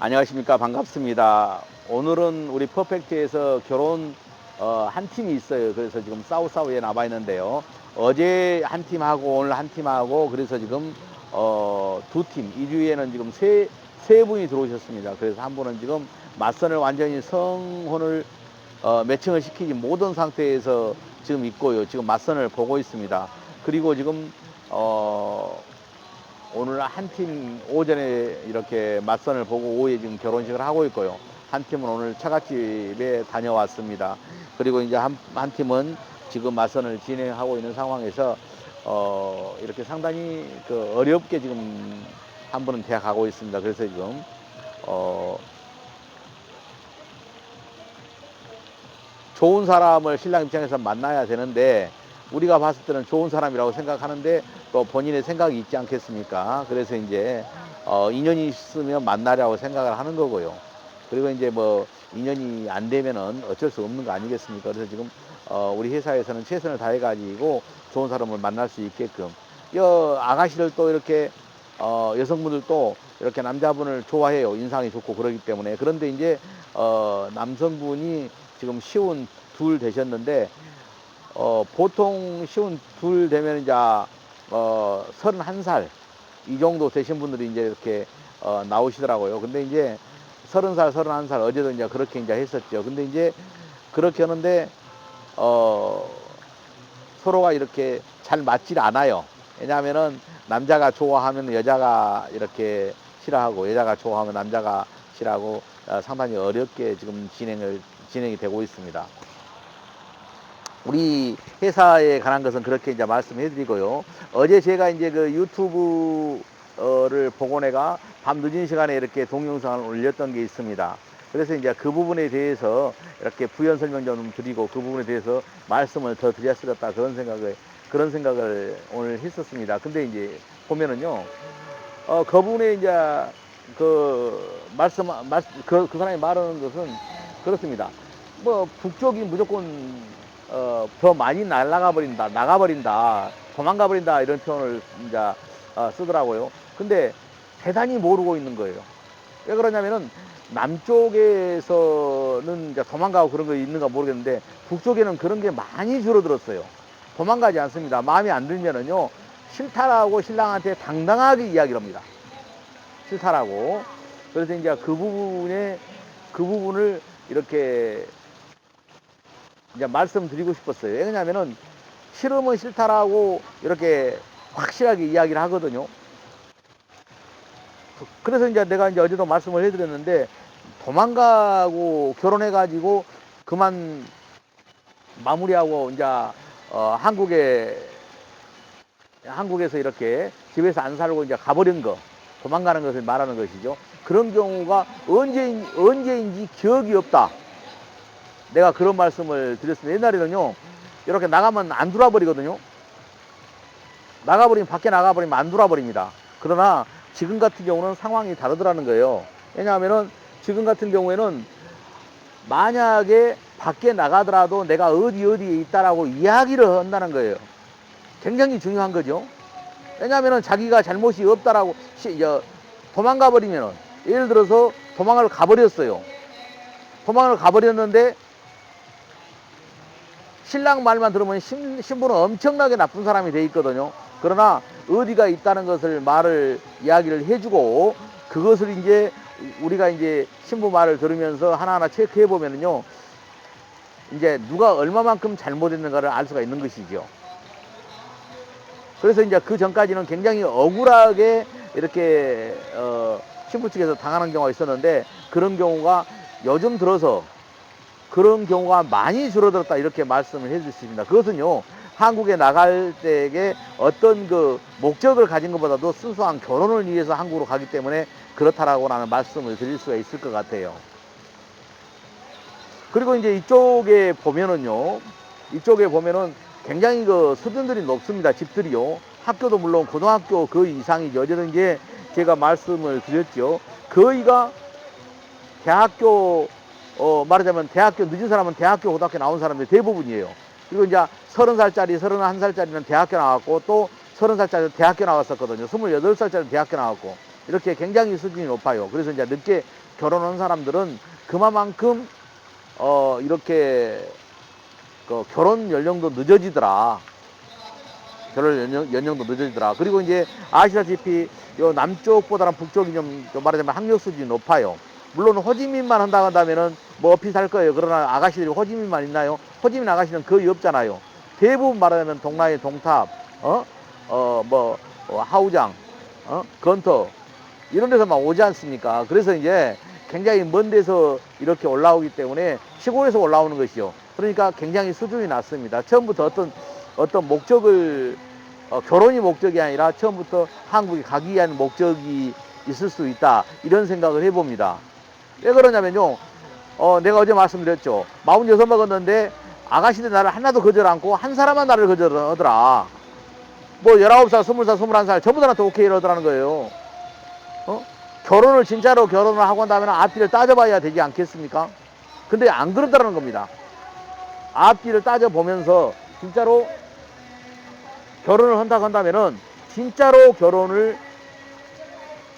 안녕하십니까. 반갑습니다. 오늘은 우리 퍼펙트에서 결혼 한 팀이 있어요. 그래서 지금 싸우싸우에 나와 있는데요. 어제 한 팀하고 오늘 한 팀하고 그래서 지금 두 팀, 이 주에는 지금 세 분이 들어오셨습니다. 그래서 한 분은 지금 맞선을 완전히 성혼을 매칭을 시키지 못한 상태에서 지금 있고요. 지금 맞선을 보고 있습니다. 그리고 지금 오늘 한 팀 오전에 이렇게 맞선을 보고 오후에 지금 결혼식을 하고 있고요. 한 팀은 오늘 처갓집에 다녀왔습니다. 그리고 이제 한 팀은 지금 맞선을 진행하고 있는 상황에서 이렇게 상당히 어렵게 지금 한 분은 대학 가고 있습니다. 그래서 지금 좋은 사람을 신랑 입장에서 만나야 되는데 우리가 봤을 때는 좋은 사람이라고 생각하는데 또 본인의 생각이 있지 않겠습니까? 그래서 이제 인연이 있으면 만나려고 생각을 하는 거고요. 그리고 이제 뭐 인연이 안 되면은 어쩔 수 없는 거 아니겠습니까? 그래서 지금 우리 회사에서는 최선을 다해 가지고 좋은 사람을 만날 수 있게끔 아가씨를 또 이렇게 여성분들도 이렇게 남자분을 좋아해요. 인상이 좋고 그러기 때문에. 그런데 이제 남성분이 지금 시운 둘 되셨는데 보통 시운 둘 되면 이제 31살 이 정도 되신 분들이 이제 이렇게 나오시더라고요. 근데 이제 30살, 31살 어제도 이제 그렇게 이제 했었죠. 근데 이제 그렇게 하는데 어 서로가 이렇게 잘 맞질 않아요. 왜냐하면은 남자가 좋아하면 여자가 이렇게 싫어하고 여자가 좋아하면 남자가 싫어하고 상당히 어렵게 지금 진행이 되고 있습니다. 우리 회사에 관한 것은 그렇게 이제 말씀해 드리고요. 어제 제가 이제 그 유튜브를 보고 내가 밤 늦은 시간에 이렇게 동영상을 올렸던 게 있습니다. 그래서 이제 그 부분에 대해서 이렇게 부연 설명 좀 드리고 그 부분에 대해서 말씀을 더 드렸었다 그런 생각을 오늘 했었습니다. 근데 이제 보면은요, 그분의 이제 그 사람이 말하는 것은 그렇습니다. 뭐 북쪽이 무조건 더 많이 나가버린다, 도망가버린다 이런 표현을 이제 쓰더라고요. 근데 대단히 모르고 있는 거예요. 왜 그러냐면은 남쪽에서는 이제 도망가고 그런 거 있는가 모르겠는데 북쪽에는 그런 게 많이 줄어들었어요. 도망가지 않습니다. 마음에 안 들면은요 싫다라고 신랑한테 당당하게 이야기를 합니다. 싫다라고. 그래서 이제 그 부분을 이렇게 이제 말씀드리고 싶었어요. 왜냐면은 싫으면 싫다라고 이렇게 확실하게 이야기를 하거든요. 그래서 이제 내가 이제 어제도 말씀을 해드렸는데 도망가고 결혼해가지고 그만 마무리하고 이제 한국에서 이렇게 집에서 안 살고 이제 가버린 거, 도망가는 것을 말하는 것이죠. 그런 경우가 언제인지 기억이 없다. 내가 그런 말씀을 드렸습니다. 옛날에는요, 이렇게 나가면 안 돌아버리거든요. 밖에 나가버리면 안 돌아버립니다. 그러나 지금 같은 경우는 상황이 다르더라는 거예요. 왜냐하면은 지금 같은 경우에는 만약에 밖에 나가더라도 내가 어디에 있다라고 이야기를 한다는 거예요. 굉장히 중요한 거죠. 왜냐하면은 자기가 잘못이 없다라고 도망가 버리면은 예를 들어서 도망을 가버렸어요. 도망을 가버렸는데 신랑 말만 들으면 신부는 엄청나게 나쁜 사람이 돼 있거든요. 그러나 어디가 있다는 것을 이야기를 해주고 그것을 이제 우리가 이제 신부 말을 들으면서 하나하나 체크해 보면은요, 이제 누가 얼마만큼 잘못했는가를 알 수가 있는 것이죠. 그래서 이제 그 전까지는 굉장히 억울하게 이렇게 신부 측에서 당하는 경우가 있었는데 그런 경우가 요즘 들어서 그런 경우가 많이 줄어들었다 이렇게 말씀을 해 주십니다. 그것은요, 한국에 나갈 때에 어떤 그 목적을 가진 것보다도 순수한 결혼을 위해서 한국으로 가기 때문에 그렇다라고라는 말씀을 드릴 수가 있을 것 같아요. 그리고 이제 이쪽에 보면은 굉장히 그 수준들이 높습니다. 집들이요. 학교도 물론 고등학교 그 이상이죠. 어제는 이제 제가 말씀을 드렸죠. 거의가 대학교 말하자면 대학교 늦은 사람은 대학교 고등학교 나온 사람들이 대부분이에요. 그리고 이제 30살짜리 31살짜리는 대학교 나왔고 또 30살짜리 대학교 나왔었거든요. 28살짜리 대학교 나왔고 이렇게 굉장히 수준이 높아요. 그래서 이제 늦게 결혼한 사람들은 그만큼 이렇게 그 결혼 연령도 늦어지더라. 연령도 늦어지더라. 그리고 이제 아시다시피 요 남쪽보다는 북쪽이 좀 말하자면 학력 수준이 높아요. 물론 호지민만 한다고 한다면은 뭐 비쌀 거예요. 그러나 아가씨들이 호지민만 있나요? 호지민 아가씨는 거의 없잖아요. 대부분 말하자면 동라인 동탑, 하우장, 건터 이런 데서만 오지 않습니까? 그래서 이제 굉장히 먼 데서 이렇게 올라오기 때문에 시골에서 올라오는 것이요. 그러니까 굉장히 수준이 낮습니다. 처음부터 어떤 목적을 결혼이 목적이 아니라 처음부터 한국에 가기 위한 목적이 있을 수 있다. 이런 생각을 해봅니다. 왜 그러냐면요. 내가 어제 말씀드렸죠. 46 먹었는데 아가씨들 나를 하나도 거절 않고 한 사람만 나를 거절하더라. 뭐 19살, 20살, 21살 전부 다 나한테 오케이를 하더라는 거예요. 결혼을 진짜로 결혼을 하고 한다면 앞뒤를 따져봐야 되지 않겠습니까? 근데 안 그러더라는 겁니다. 앞뒤를 따져보면서 진짜로 결혼을 한다고 한다면은 진짜로 결혼을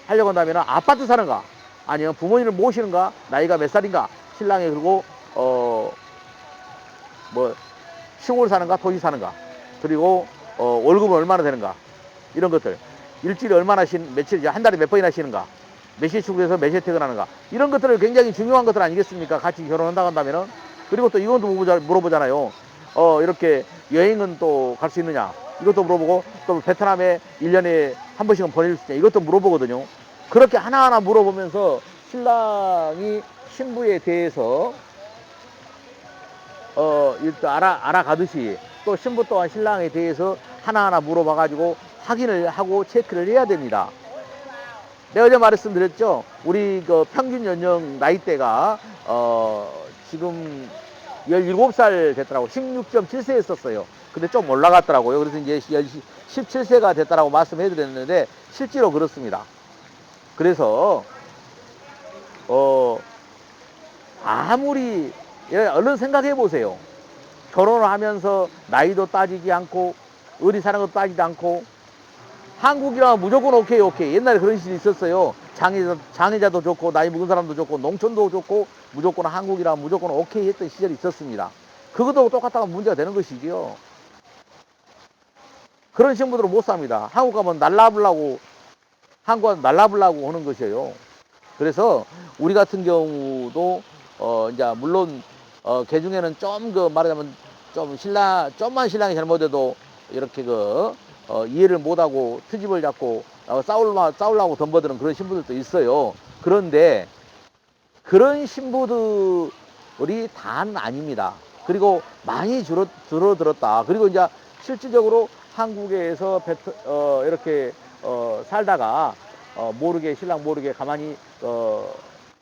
하려고 한다면은 아파트 사는가 아니면 부모님을 모시는가 나이가 몇 살인가 신랑이 그리고 뭐 시골 사는가 도시 사는가 그리고 월급은 얼마나 되는가 이런 것들 일주일에 얼마나 며칠 한 달에 몇 번이나 쉬는가 몇 시에 출근해서 몇 시에 퇴근하는가 이런 것들을 굉장히 중요한 것들 아니겠습니까? 같이 결혼한다고 한다면은 그리고 또 이것도 물어보잖아요. 이렇게 여행은 또 갈 수 있느냐 이것도 물어보고 또 베트남에 1년에 한 번씩은 보낼 수 있냐 이것도 물어보거든요. 그렇게 하나하나 물어보면서 신랑이 신부에 대해서 일단 알아가듯이 또 신부 또한 신랑에 대해서 하나하나 물어봐 가지고 확인을 하고 체크를 해야 됩니다. 내가 어제 말씀드렸죠. 우리 그 평균 연령 나이대가 지금 17살 됐더라고. 16.7세 했었어요. 근데 좀 올라갔더라고요. 그래서 이제 17세가 됐다라고 말씀해 드렸는데 실제로 그렇습니다. 그래서 아무리 얼른 생각해 보세요. 결혼을 하면서 나이도 따지지 않고 어디 사는 것도 따지지 않고 한국이라면 무조건 오케이. 옛날에 그런 시절이 있었어요. 장애자도 좋고 나이 먹은 사람도 좋고 농촌도 좋고 무조건 한국이라면 무조건 오케이 했던 시절이 있었습니다. 그것도 똑같다가 문제가 되는 것이지요. 그런 신부들은 못 삽니다. 한국 가면 한국 가면 날라보려고 하는 것이에요. 그래서 우리 같은 경우도 이제 물론 개 중에는 좀 말하자면 좀만 신랑이 잘못해도 이렇게 이해를 못하고 트집을 잡고 싸우려고 덤벼드는 그런 신부들도 있어요. 그런데 그런 신부들이 다는 아닙니다. 그리고 많이 줄어들었다. 그리고 이제 실질적으로 한국에서 이렇게 살다가 모르게 신랑 모르게 가만히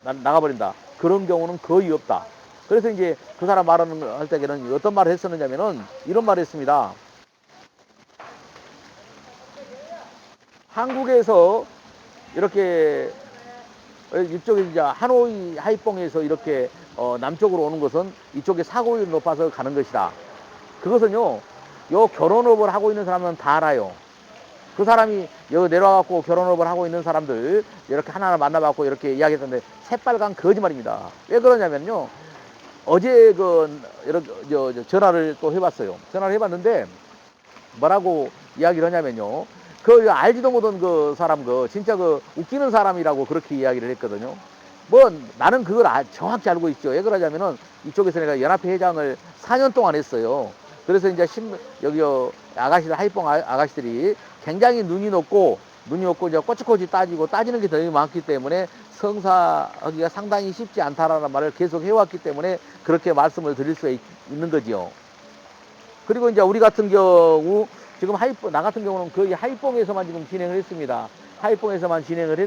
나가버린다. 그런 경우는 거의 없다. 그래서 이제 그 사람 할 때는 어떤 말을 했었느냐면은 이런 말을 했습니다. 한국에서 이렇게 이쪽에 이제 하노이 하이퐁에서 이렇게 남쪽으로 오는 것은 이쪽에 사고율이 높아서 가는 것이다. 그것은요, 요 결혼업을 하고 있는 사람은 다 알아요. 그 사람이 여기 내려와갖고 결혼업을 하고 있는 사람들 이렇게 하나하나 만나봤고 이렇게 이야기했는데 새빨간 거짓말입니다. 왜 그러냐면요, 어제 전화를 또 해봤어요. 전화를 해봤는데 뭐라고 이야기를 하냐면요. 알지도 못한 그 사람, 진짜 웃기는 사람이라고 그렇게 이야기를 했거든요. 뭐, 나는 그걸 정확히 알고 있죠. 왜 그러냐면은, 이쪽에서 내가 연합회 회장을 4년 동안 했어요. 그래서 이제 여기, 아가씨들, 하이뽕 아가씨들이 굉장히 눈이 높고 이제 꼬치꼬치 따지는 게 더 많기 때문에 성사하기가 상당히 쉽지 않다라는 말을 계속 해왔기 때문에 그렇게 말씀을 드릴 수 있는 거지요. 그리고 이제 우리 같은 경우, 지금 나 같은 경우는 거의 하이뽕에서만 지금 진행을 했습니다. 하이뽕에서만 진행을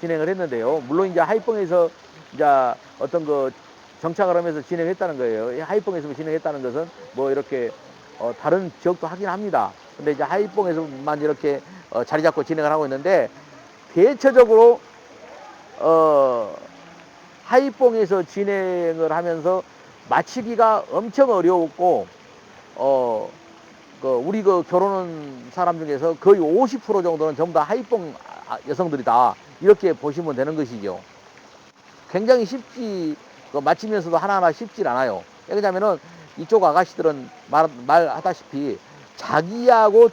했는데요. 물론 이제 하이뽕에서 이제 어떤 정착을 하면서 진행했다는 거예요. 하이뽕에서 진행했다는 것은 뭐 이렇게 다른 지역도 하긴 합니다. 근데 이제 하이뽕에서만 이렇게 자리 잡고 진행을 하고 있는데 대체적으로 하이뽕에서 진행을 하면서 마치기가 엄청 어려웠고 우리 결혼한 사람 중에서 거의 50% 정도는 전부 다 하이뽕 여성들이다. 이렇게 보시면 되는 것이죠. 굉장히 쉽지, 맞추면서도 하나하나 쉽질 않아요. 왜냐면은 이쪽 아가씨들은 말하다시피 자기하고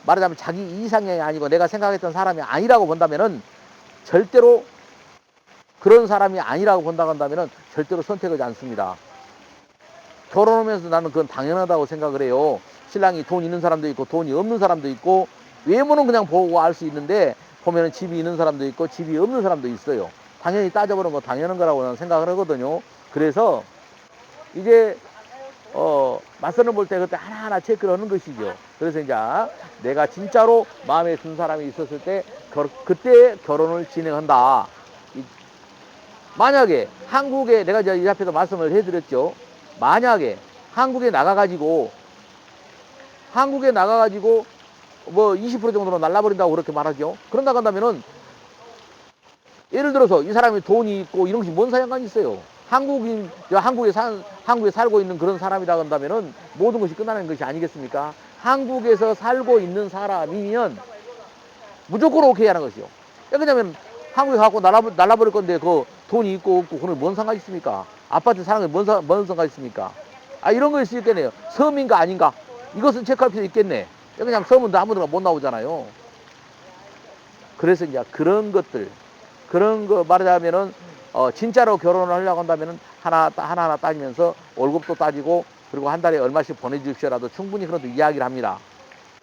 말하자면 자기 이상형이 아니고 내가 생각했던 사람이 아니라고 본다면은 절대로 그런 사람이 아니라고 본다고 한다면은 절대로 선택하지 않습니다. 결혼하면서 나는 그건 당연하다고 생각을 해요. 신랑이 돈 있는 사람도 있고 돈이 없는 사람도 있고 외모는 그냥 보고 알 수 있는데 보면은 집이 있는 사람도 있고 집이 없는 사람도 있어요. 당연히 따져보는 거 당연한 거라고 저는 생각을 하거든요. 그래서 이제 맞서는 볼 때 그때 하나하나 체크를 하는 것이죠. 그래서 이제 내가 진짜로 마음에 든 사람이 있었을 때 그때 결혼을 진행한다. 만약에 한국에 내가 이제 이 앞에서 말씀을 해드렸죠. 만약에 한국에 나가가지고 뭐 20% 정도로 날라버린다고 그렇게 말하죠. 그런다고 한다면은 예를 들어서 이 사람이 돈이 있고 이런 것이 뭔 상관이 있어요. 한국에 살고 있는 그런 사람이라고 한다면은 모든 것이 끝나는 것이 아니겠습니까? 한국에서 살고 있는 사람이면 무조건 오케이 하는 것이요. 왜냐면 한국에 갖고 날라버릴 건데 그 돈이 있고 없고 그건 뭔 상관이 있습니까? 아파트 사는 게 뭔 상관이 있습니까? 아, 이런 거일 수 있겠네요. 섬인가 아닌가? 이것은 체크할 필요 있겠네. 그냥 섬은 아무데나 못 나오잖아요. 그래서 이제 그런 거 말하자면은 진짜로 결혼을 하려고 한다면은 하나하나 따지면서 월급도 따지고 그리고 한 달에 얼마씩 보내주십시오라도 충분히 그런 것도 이야기를 합니다.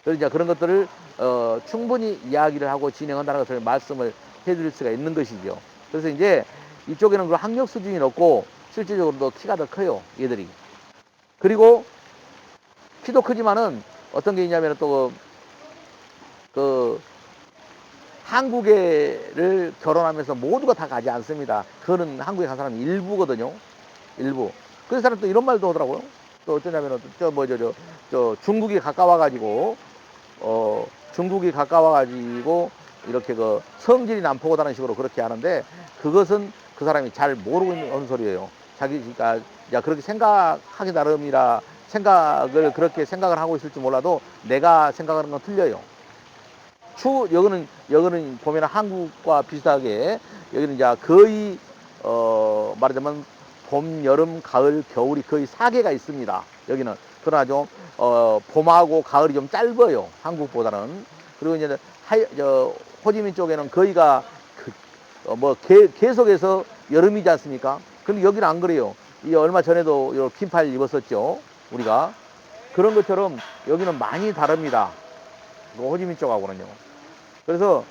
그래서 이제 그런 것들을 충분히 이야기를 하고 진행한다는 것을 말씀을 해드릴 수가 있는 것이죠. 그래서 이제 이쪽에는 그 학력 수준이 높고 실질적으로도 키가 더 커요, 얘들이. 그리고 키도 크지만은 어떤 게 있냐면 또 한국에를 결혼하면서 모두가 다 가지 않습니다. 그거는 한국에 간 사람이 일부거든요. 일부. 그 사람 또 이런 말도 하더라고요. 또 어쩌냐면은 중국이 가까워가지고 중국이 가까워가지고 이렇게 그 성질이 난폭하다는 식으로 그렇게 하는데 그것은 그 사람이 잘 모르고 있는 소리예요. 자기가 그렇게 생각하기 나름이라 생각을 그렇게 생각을 하고 있을지 몰라도 내가 생각하는 건 틀려요. 여기는 보면 한국과 비슷하게 여기는 이제 거의 말하자면 봄, 여름, 가을, 겨울이 거의 4개가 있습니다. 여기는 그러나 좀 봄하고 가을이 좀 짧아요. 한국보다는. 그리고 이제 호지민 쪽에는 거의가 계속해서 여름이지 않습니까? 근데 여기는 안 그래요. 이 얼마 전에도 긴팔 입었었죠. 우리가 그런 것처럼 여기는 많이 다릅니다. 호지민 쪽하고는요. 그래서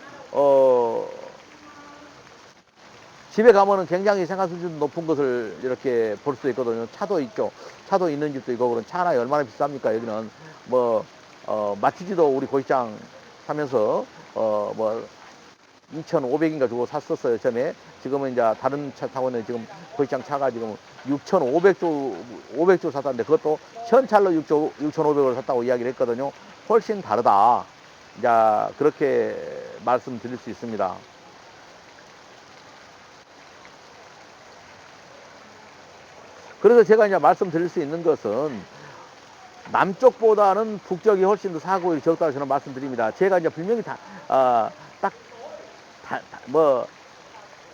집에 가면은 굉장히 생활 수준 높은 것을 이렇게 볼 수 있거든요. 차도 있죠. 차도 있는 집도 있고 그런 차 하나 얼마나 비쌉니까? 여기는 마티즈도 우리 고시장 사면서 뭐 2,500인가 주고 샀었어요. 전에. 지금은 이제 다른 차 타고 있는 지금 고시장 차가 지금 6,500주 샀다는데 그것도 현찰로 6,500을 샀다고 이야기를 했거든요. 훨씬 다르다. 이제 그렇게 말씀드릴 수 있습니다. 그래서 제가 이제 말씀드릴 수 있는 것은 남쪽보다는 북쪽이 훨씬 더 사고율이 적다고 저는 말씀드립니다. 제가 이제 분명히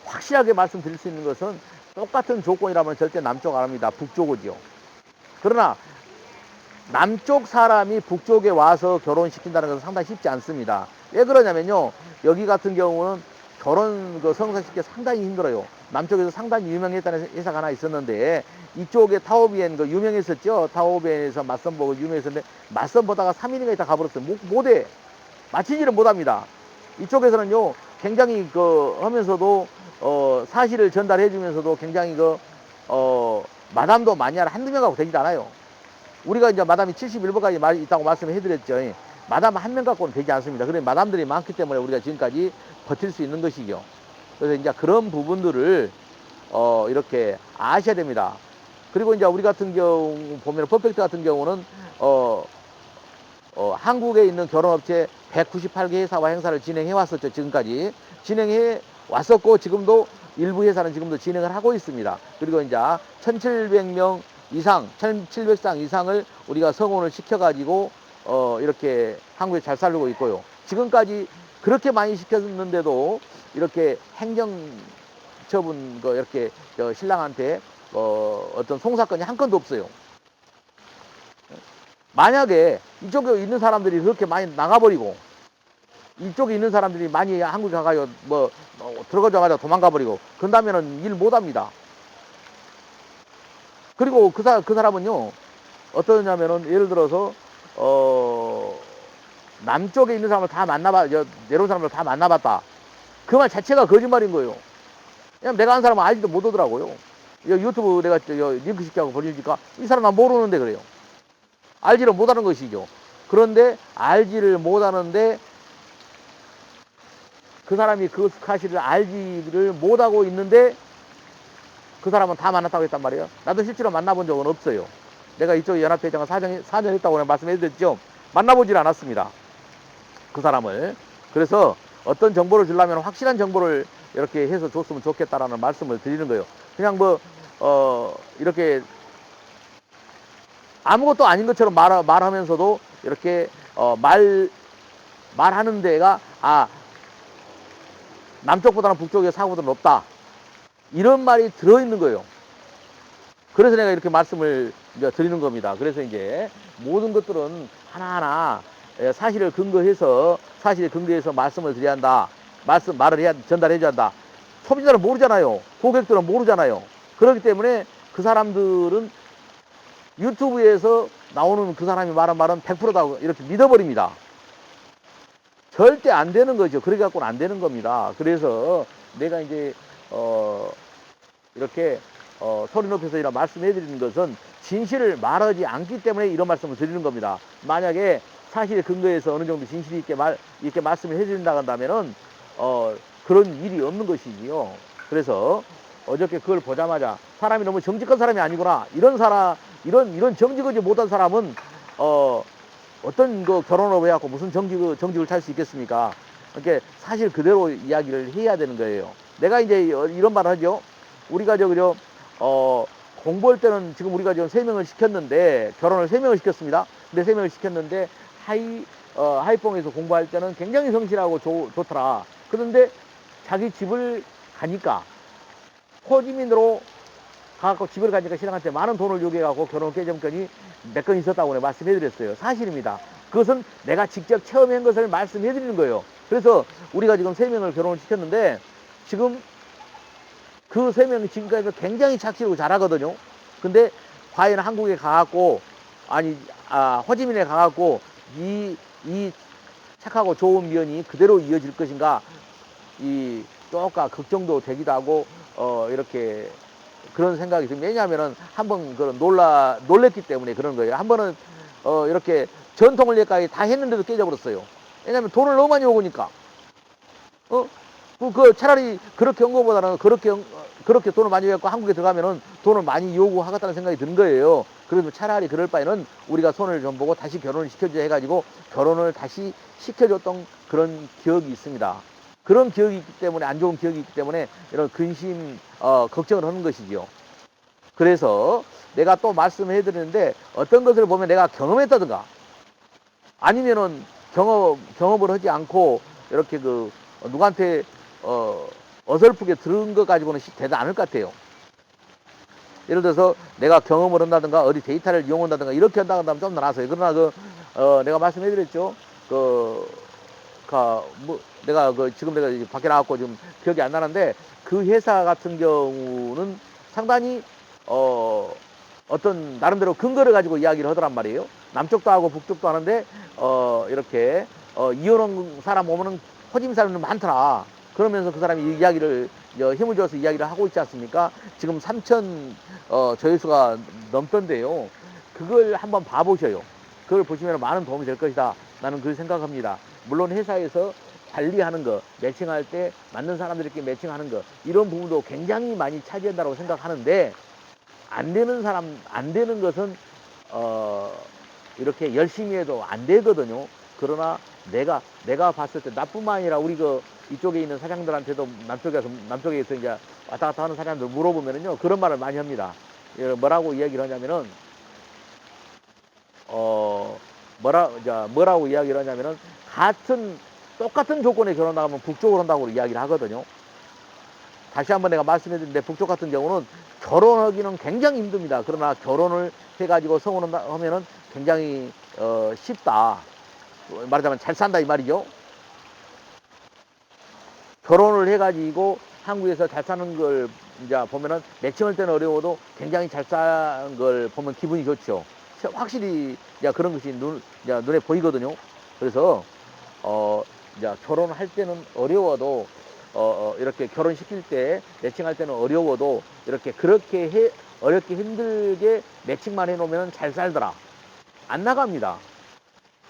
확실하게 말씀드릴 수 있는 것은 똑같은 조건이라면 절대 남쪽 안 합니다. 북쪽이죠. 그러나 남쪽 사람이 북쪽에 와서 결혼시킨다는 것은 상당히 쉽지 않습니다. 왜 그러냐면요. 여기 같은 경우는 결혼 성사시키기 상당히 힘들어요. 남쪽에서 상당히 유명했다는 회사가 하나 있었는데 이쪽에 타오비엔 유명했었죠. 타오비엔에서 맞선 보고 유명했었는데 맞선 보다가 3일인가 있다 가버렸어요. 못해. 마치지를 못합니다. 이쪽에서는요. 굉장히 하면서도 사실을 전달해 주면서도 굉장히 마담도 많이 하라 한두 명하고 되지 않아요. 우리가 이제 마담이 71번까지 있다고 말씀을 해드렸죠. 마담 한 명 갖고는 되지 않습니다. 그런데 마담들이 많기 때문에 우리가 지금까지 버틸 수 있는 것이죠. 그래서 이제 그런 부분들을 이렇게 아셔야 됩니다. 그리고 이제 우리 같은 경우 보면 퍼펙트 같은 경우는 한국에 있는 결혼업체 198개 회사와 행사를 진행해 왔었죠. 지금까지 진행해 왔었고 지금도 일부 회사는 지금도 진행을 하고 있습니다. 그리고 이제 1,700명 이상, 1,700상 이상을 우리가 성혼을 시켜가지고 이렇게 한국에 잘 살고 있고요. 지금까지 그렇게 많이 시켰는데도 이렇게 행정처분 이렇게 신랑한테 어떤 송사건이 한 건도 없어요. 만약에 이쪽에 있는 사람들이 그렇게 많이 나가버리고 이쪽에 있는 사람들이 많이 한국에 가가지고 들어가자마자 도망가버리고 그런다면은 일 못합니다. 그리고 그 사람은요 어떠냐면은 예를 들어서 남쪽에 있는 사람을 다 내려온 사람을 다 만나봤다. 그 말 자체가 거짓말인 거예요. 그냥 내가 한 사람은 알지도 못하더라고요. 유튜브 내가 링크 시켜하고 보내주니까 이 사람 난 모르는데 그래요. 알지를 못하는 것이죠. 그런데 알지를 못하는데 그 사람이 그 사실을 알지를 못하고 있는데 그 사람은 다 만났다고 했단 말이에요. 나도 실제로 만나본 적은 없어요. 내가 이쪽 연합회장을 4년 했다고 말씀해드렸죠. 만나보질 않았습니다. 그 사람을. 그래서 어떤 정보를 주려면 확실한 정보를 이렇게 해서 줬으면 좋겠다라는 말씀을 드리는 거예요. 그냥 이렇게 아무것도 아닌 것처럼 말하면서도 이렇게 말하는 데가 남쪽보다는 북쪽의 사고보다 높다. 이런 말이 들어있는 거예요. 그래서 내가 이렇게 말씀을 드리는 겁니다. 그래서 이제 모든 것들은 하나하나 사실에 근거해서 말씀을 드려야 한다. 전달해줘야 한다. 소비자는 모르잖아요. 고객들은 모르잖아요. 그렇기 때문에 그 사람들은 유튜브에서 나오는 그 사람이 말한 말은 100%다 이렇게 믿어버립니다. 절대 안 되는 거죠. 그래 갖고는 안 되는 겁니다. 그래서 내가 이제 이렇게 소리 높여서 이런 말씀해 드리는 것은 진실을 말하지 않기 때문에 이런 말씀을 드리는 겁니다. 만약에 사실에 근거해서 어느 정도 진실이 이렇게 말씀을 해 드린다고 한다면은 그런 일이 없는 것이지요. 그래서 어저께 그걸 보자마자 사람이 너무 정직한 사람이 아니구나. 이런 정직하지 못한 사람은 어떤 결혼을 해갖고 무슨 정직을 찰 수 있겠습니까? 그러니까 사실 그대로 이야기를 해야 되는 거예요. 내가 이제 이런 말을 하죠. 우리가 공부할 때는 지금 우리가 지금 3명을 시켰는데, 결혼을 3명을 시켰습니다. 근데 3명을 시켰는데, 하이퐁에서 공부할 때는 굉장히 성실하고 좋더라. 그런데 자기 집을 가니까, 호지민으로 가갖고 집을 가니까 신랑한테 많은 돈을 요구해갖고 결혼 깨점건이 몇 건 있었다고 말씀해드렸어요. 사실입니다. 그것은 내가 직접 체험한 것을 말씀해드리는 거예요. 그래서 우리가 지금 3명을 결혼을 시켰는데, 지금 그 3명이 지금까지 굉장히 착실하고 잘하거든요. 근데 과연 한국에 가갖고 호지민에 가갖고 이 착하고 좋은 면이 그대로 이어질 것인가 조금 걱정도 되기도 하고 이렇게 그런 생각이 듭니다. 왜냐하면은 한번 놀랬기 때문에 그런 거예요. 한 번은 이렇게 전통을 예까지 다 했는데도 깨져버렸어요. 왜냐하면 돈을 너무 많이 먹으니까. 차라리 그렇게 한 것보다는 그렇게 돈을 많이 갖고 한국에 들어가면은 돈을 많이 요구하겠다는 생각이 드는 거예요. 그래도 차라리 그럴 바에는 우리가 손을 좀 보고 다시 결혼을 시켜주자 해가지고 결혼을 다시 시켜줬던 그런 기억이 있습니다. 그런 기억이 있기 때문에, 안 좋은 기억이 있기 때문에 이런 근심, 걱정을 하는 것이지요. 그래서 내가 또 말씀해 드리는데 어떤 것을 보면 내가 경험했다든가 아니면은 경험을 하지 않고 이렇게 누구한테 어설프게 들은 것 가지고는 되지 않을 것 같아요. 예를 들어서 내가 경험을 한다든가 어디 데이터를 이용한다든가 이렇게 한다고 한다면 좀 나았어요. 그러나 내가 말씀해 드렸죠. 지금 내가 밖에 나왔고 지금 기억이 안 나는데 그 회사 같은 경우는 상당히 어떤 나름대로 근거를 가지고 이야기를 하더란 말이에요. 남쪽도 하고 북쪽도 하는데 이렇게 이혼한 사람 오면은 호지민 사람은 많더라. 그러면서 그 사람이 이야기를 힘을 줘서 이야기를 하고 있지 않습니까? 지금 3천 조회수가 넘던데요. 그걸 한번 봐보셔요. 그걸 보시면 많은 도움이 될 것이다. 나는 그렇게 생각합니다. 물론 회사에서 관리하는 거, 매칭할 때 맞는 사람들끼리 매칭하는 거 이런 부분도 굉장히 많이 차지한다고 생각하는데 안 되는 것은 이렇게 열심히 해도 안 되거든요. 그러나 내가 봤을 때 나뿐만 아니라 우리 이쪽에 있는 사장들한테도 남쪽에서 이제 왔다 갔다 하는 사장들 물어보면은요 그런 말을 많이 합니다. 뭐라고 이야기를 하냐면은 뭐라고 이야기를 하냐면은 같은 똑같은 조건에 결혼하면 북쪽으로 한다고 이야기를 하거든요. 다시 한번 내가 말씀해 드리는데 북쪽 같은 경우는 결혼하기는 굉장히 힘듭니다. 그러나 결혼을 해가지고 성혼을 하면은 굉장히 쉽다. 말하자면 잘 산다 이 말이죠. 결혼을 해가지고 한국에서 잘 사는 걸 이제 보면은 매칭할 때는 어려워도 굉장히 잘 사는 걸 보면 기분이 좋죠. 확실히 이제 그런 것이 이제 눈에 보이거든요. 그래서 이제 결혼할 때는 어려워도 이렇게 결혼시킬 때 매칭할 때는 어려워도 이렇게 어렵게 힘들게 매칭만 해놓으면 잘 살더라. 안 나갑니다.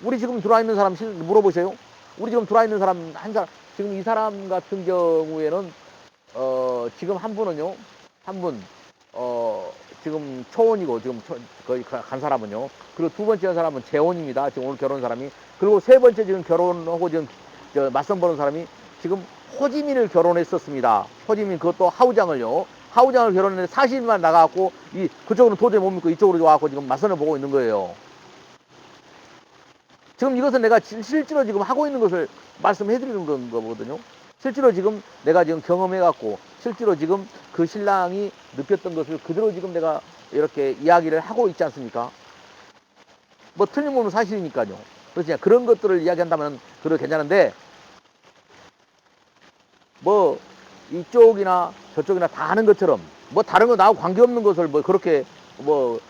우리 지금 들어와 있는 사람 물어보세요. 우리 지금 들어와 있는 사람 한 사람 지금 이 사람 같은 경우에는 지금 한 분은요. 한 분 지금 초혼이고 지금 거의 간 사람은요. 그리고 두 번째 사람은 재혼입니다. 지금 오늘 결혼한 사람이. 그리고 세 번째 지금 결혼하고 지금 맞선 보는 사람이 지금 호지민을 결혼했었습니다. 호지민 그것도 하우장을요. 하우장을 결혼했는데 40일만 나가갖고 그쪽으로는 도저히 못 믿고 이쪽으로 와갖고 지금 맞선을 보고 있는 거예요. 지금 이것은 내가 실제로 지금 하고 있는 것을 말씀해 드리는 거거든요. 실제로 지금 내가 지금 경험해갖고 실제로 지금 그 신랑이 느꼈던 것을 그대로 지금 내가 이렇게 이야기를 하고 있지 않습니까? 뭐 틀림없는 사실이니까요. 그래서 그런 것들을 이야기한다면 그래도 괜찮은데 뭐 이쪽이나 저쪽이나 다 아는 것처럼 뭐 다른 거 나하고 관계없는 것을 뭐 그렇게 뭐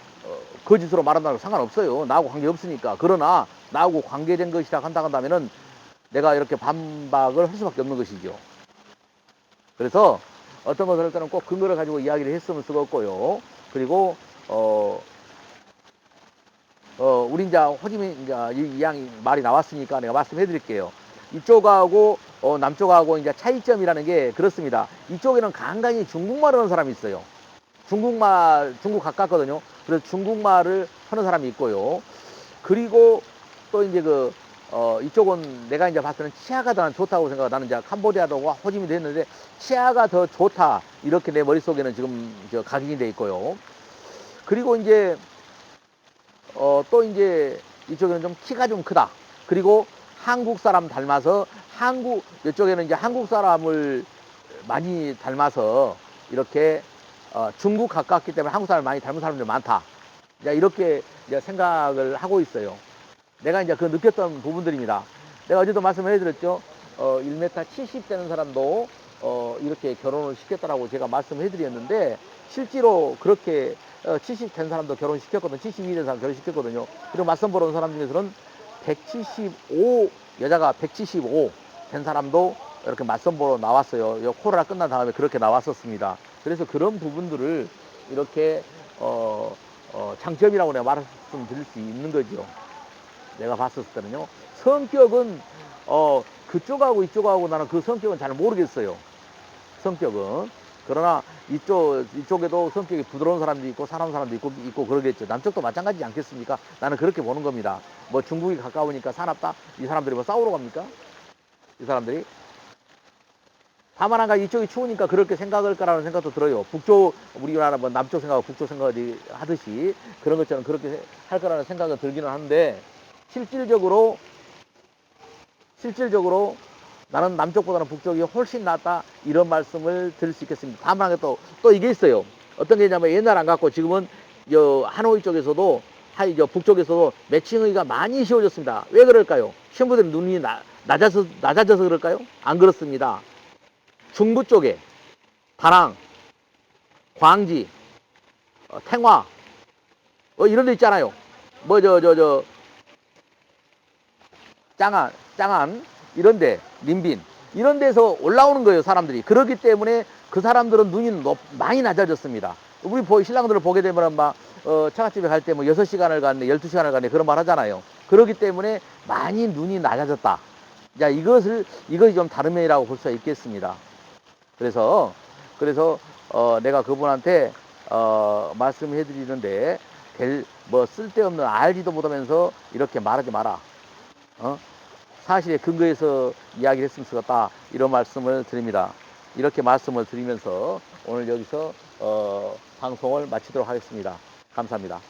거짓으로 말한다는 건 상관없어요. 나하고 관계없으니까. 그러나 나하고 관계된 것이라 한다면은 내가 이렇게 반박을 할 수밖에 없는 것이죠. 그래서 어떤 것을 할 때는 꼭 근거를 가지고 이야기를 했으면 수가 없고요. 그리고 우리 이제 호지민 이제 이 말이 나왔으니까 내가 말씀해 드릴게요. 이쪽하고 남쪽하고 이제 차이점이라는 게 그렇습니다. 이쪽에는 간간히 중국말을 하는 사람이 있어요. 중국 가깝거든요. 그래서 중국말을 하는 사람이 있고요. 그리고 또 이제 이쪽은 내가 이제 봤을 때는 치아가 더 좋다고 생각해. 나는 이제 캄보디아도 호지민도 했는데 치아가 더 좋다. 이렇게 내 머릿속에는 지금 각인이 돼 있고요. 그리고 이제 또 이제 이쪽에는 좀 키가 좀 크다. 그리고 한국 사람 닮아서 이쪽에는 이제 한국 사람을 많이 닮아서 이렇게 중국 가깝기 때문에 한국 사람을 많이 닮은 사람들이 많다. 이렇게 이제 생각을 하고 있어요. 내가 이제 느꼈던 부분들입니다. 내가 어제도 말씀을 해드렸죠. 1m 70 되는 사람도 이렇게 결혼을 시켰다라고 제가 말씀을 해드렸는데 실제로 그렇게 70 된 사람도 결혼시켰거든요. 72 된 사람 결혼시켰거든요. 그리고 맞선 보러 온 사람 중에서는 175 여자가 175 된 사람도 이렇게 맞선 보러 나왔어요. 코로나 끝난 다음에 그렇게 나왔었습니다. 그래서 그런 부분들을 이렇게 장점이라고 내가 말씀드릴 수 있는 거죠. 내가 봤었을 때는요. 성격은 그쪽하고 이쪽하고 나는 그 성격은 잘 모르겠어요. 성격은. 그러나 이쪽에도 성격이 부드러운 사람도 있고 사나운 사람도 있고 그러겠죠. 남쪽도 마찬가지지 않겠습니까? 나는 그렇게 보는 겁니다. 뭐 중국이 가까우니까 사납다? 이 사람들이 뭐 싸우러 갑니까? 이 사람들이? 다만 한 가지 이쪽이 추우니까 그렇게 생각할 거라는 생각도 들어요. 우리나라 뭐 남쪽 생각하고 북쪽 생각을 하듯이 그런 것처럼 그렇게 할 거라는 생각은 들기는 하는데 실질적으로 나는 남쪽보다는 북쪽이 훨씬 낫다 이런 말씀을 드릴 수 있겠습니다. 다만 또 이게 있어요. 어떤 게 있냐면 옛날 안 갖고 지금은 하노이 쪽에서도 북쪽에서도 매칭하기가 많이 쉬워졌습니다. 왜 그럴까요? 신부들은 눈이 낮아져서 그럴까요? 안 그렇습니다. 중부 쪽에 다낭, 광지, 탱화 이런 데 있잖아요. 짱안 이런데 린빈 이런 데서 올라오는 거예요. 사람들이. 그렇기 때문에 그 사람들은 눈이 많이 낮아졌습니다. 우리 신랑들을 보게 되면 막 처갓집에 갈 때 뭐 6시간을 갔네 12시간을 갔네 그런 말 하잖아요. 그렇기 때문에 많이 눈이 낮아졌다. 자, 이것이 좀 다른 면이라고 볼 수가 있겠습니다. 그래서 내가 그분한테 말씀해 드리는데 뭐 쓸데없는 알지도 못하면서 이렇게 말하지 마라. 사실에 근거해서 이야기를 했으면 좋겠다 이런 말씀을 드립니다. 이렇게 말씀을 드리면서 오늘 여기서 방송을 마치도록 하겠습니다. 감사합니다.